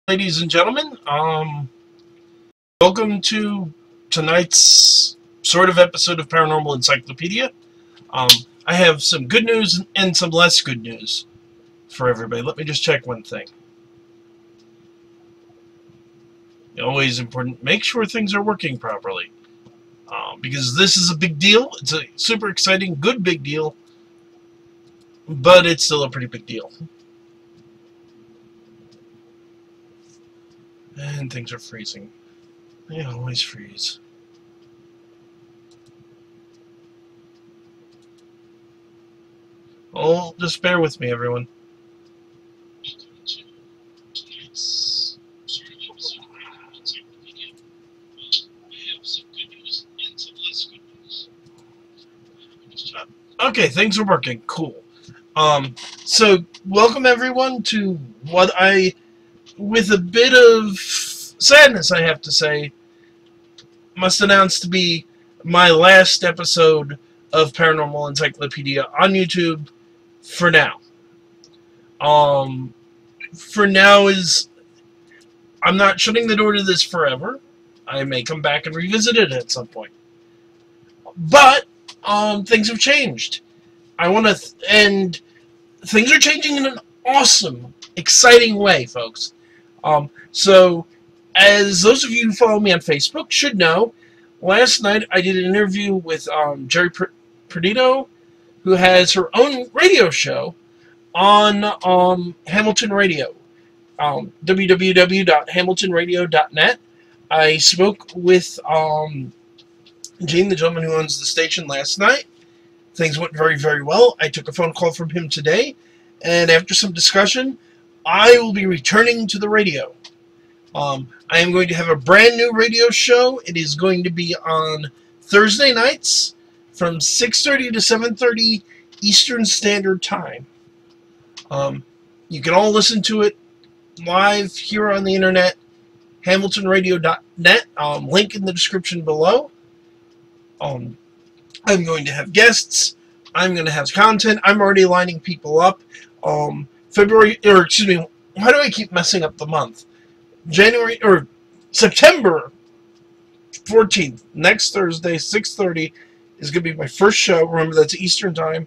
Ladies and gentlemen, welcome to tonight's sort of episode of Paranormal Encyclopedia. Um, I have some good news and some less good news for everybody. Let me just check one thing. Always important, make sure things are working properly. Because this is a big deal. It's a super exciting, good big deal, but it's still a pretty big deal. And things are freezing. They always freeze. Oh, just bear with me, everyone. Okay, things are working. Cool. So welcome everyone to what with a bit of sadness, I have to say, must announce to be my last episode of Paranormal Encyclopedia on YouTube for now. For now I'm not shutting the door to this forever. I may come back and revisit it at some point. But things have changed. And things are changing in an awesome, exciting way, folks. So, as those of you who follow me on Facebook should know, last night I did an interview with Jerry Perdido, who has her own radio show on Hamilton Radio, www.hamiltonradio.net. I spoke with Gene, the gentleman who owns the station, last night. Things went very, very well. I took a phone call from him today, and after some discussion, I will be returning to the radio. I am going to have a brand new radio show. It is going to be on Thursday nights from 6:30 to 7:30 Eastern Standard Time. You can all listen to it live here on the internet, hamiltonradio.net, link in the description below. I'm going to have guests. I'm going to have content. I'm already lining people up. Why do I keep messing up the month? September 14th, next Thursday, 6:30, is going to be my first show. Remember, that's Eastern Time.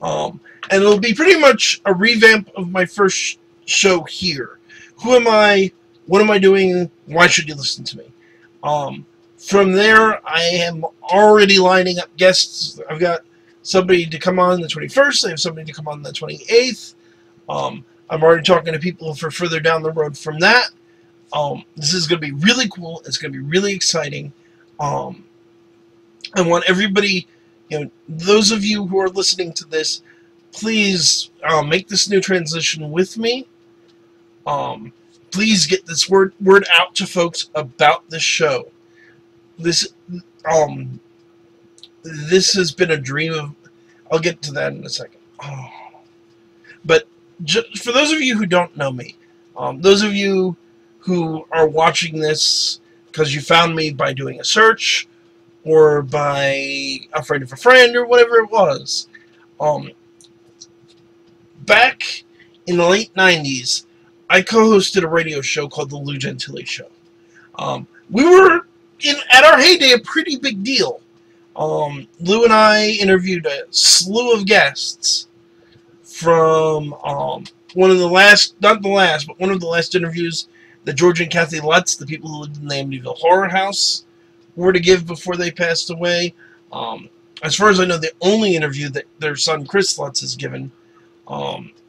And it'll be pretty much a revamp of my first show here. Who am I? What am I doing? Why should you listen to me? From there, I am already lining up guests. I've got somebody to come on the 21st. I have somebody to come on the 28th. I'm already talking to people for further down the road from that. This is going to be really cool. It's going to be really exciting. I want everybody, those of you who are listening to this, please make this new transition with me. Please get this word out to folks about this show. This has been a dream of. I'll get to that in a second. But for those of you who don't know me, those of you who are watching this because you found me by doing a search or by a friend of a friend or whatever it was, back in the late 90s, I co-hosted a radio show called The Lou Gentile Show. We were at our heyday a pretty big deal. Lou and I interviewed a slew of guests from one of the last, not the last, but one of the last interviews that George and Kathy Lutz, the people who lived in the Amityville Horror House, were to give before they passed away. As far as I know, the only interview that their son Chris Lutz has given.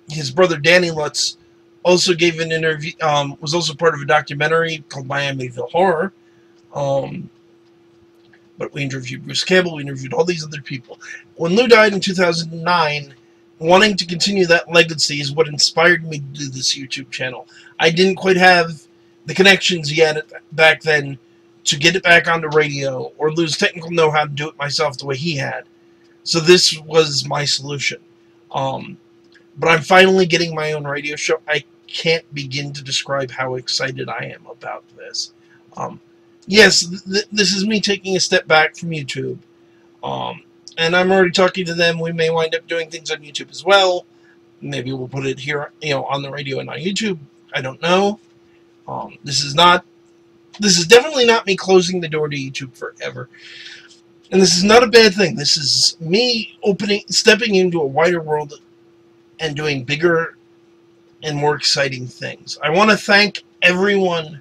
His brother Danny Lutz also gave an interview, was also part of a documentary called My Amityville Horror. But we interviewed Bruce Campbell, we interviewed all these other people. When Lou died in 2009, wanting to continue that legacy is what inspired me to do this YouTube channel. I didn't quite have the connections yet back then to get it back on the radio, or Lou's technical know-how to do it myself the way he had. So this was my solution. But I'm finally getting my own radio show. I can't begin to describe how excited I am about this. Yes, this is me taking a step back from YouTube. And I'm already talking to them. We may wind up doing things on YouTube as well. Maybe we'll put it here, on the radio and on YouTube. I don't know. This is definitely not me closing the door to YouTube forever. And this is not a bad thing. This is me stepping into a wider world and doing bigger and more exciting things. I want to thank everyone.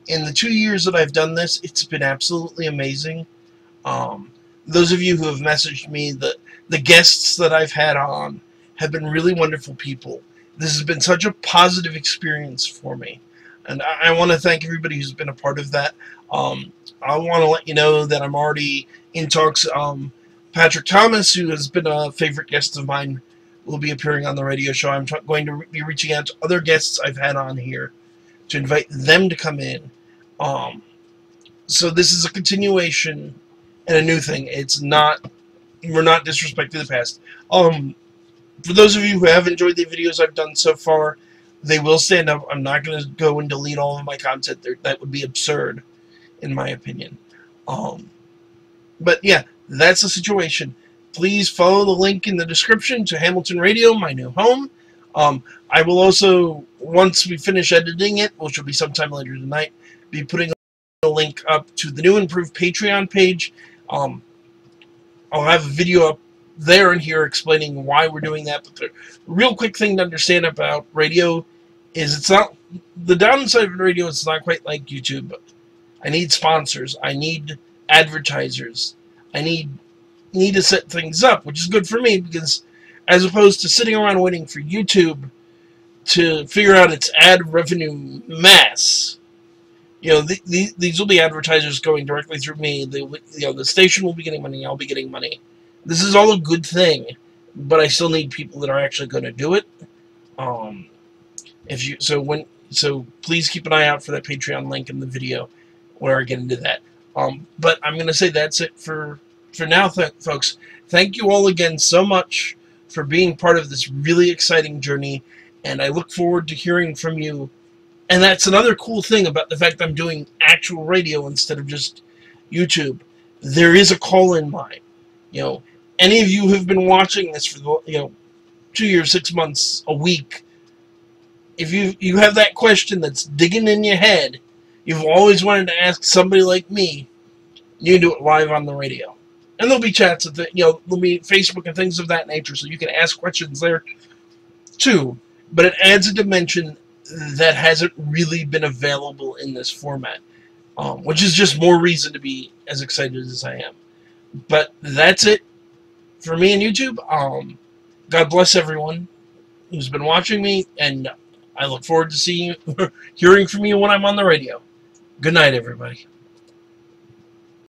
In the 2 years that I've done this, it's been absolutely amazing. Those of you who have messaged me, the guests that I've had on have been really wonderful people. This has been such a positive experience for me. And I want to thank everybody who's been a part of that. I want to let you know that I'm already in talks. Patrick Thomas, who has been a favorite guest of mine, will be appearing on the radio show. I'm going to be reaching out to other guests I've had on here to invite them to come in. So this is a continuation and a new thing. We're not disrespecting the past. For those of you who have enjoyed the videos I've done so far, they will stand up. I'm not going to go and delete all of my content there. That would be absurd, in my opinion. But yeah, that's the situation. Please follow the link in the description to Hamilton Radio, my new home. I will also, once we finish editing it, which will be sometime later tonight, be putting a link up to the new improved Patreon page. I'll have a video up there and here explaining why we're doing that. But the real quick thing to understand about radio is it's not, the downside of radio is not quite like YouTube. I need sponsors. I need advertisers. I need to set things up, which is good for me, because as opposed to sitting around waiting for YouTube to figure out its ad revenue mess, you know, these will be advertisers going directly through me. The station will be getting money. I'll be getting money. This is all a good thing, but I still need people that are actually going to do it. So please keep an eye out for that Patreon link in the video where I get into that. But I'm going to say that's it for now, folks. Thank you all again so much for being part of this really exciting journey, and I look forward to hearing from you. And that's another cool thing about the fact I'm doing actual radio instead of just YouTube. There is a call-in line. You know, any of you who've been watching this for 2 years, 6 months, a week, if you have that question that's digging in your head, you've always wanted to ask somebody like me, you can do it live on the radio. And there'll be chats at there'll be Facebook and things of that nature, so you can ask questions there too. But it adds a dimension that hasn't really been available in this format, which is just more reason to be as excited as I am. But that's it for me and YouTube. God bless everyone who's been watching me, and I look forward to hearing from you when I'm on the radio. Good night, everybody.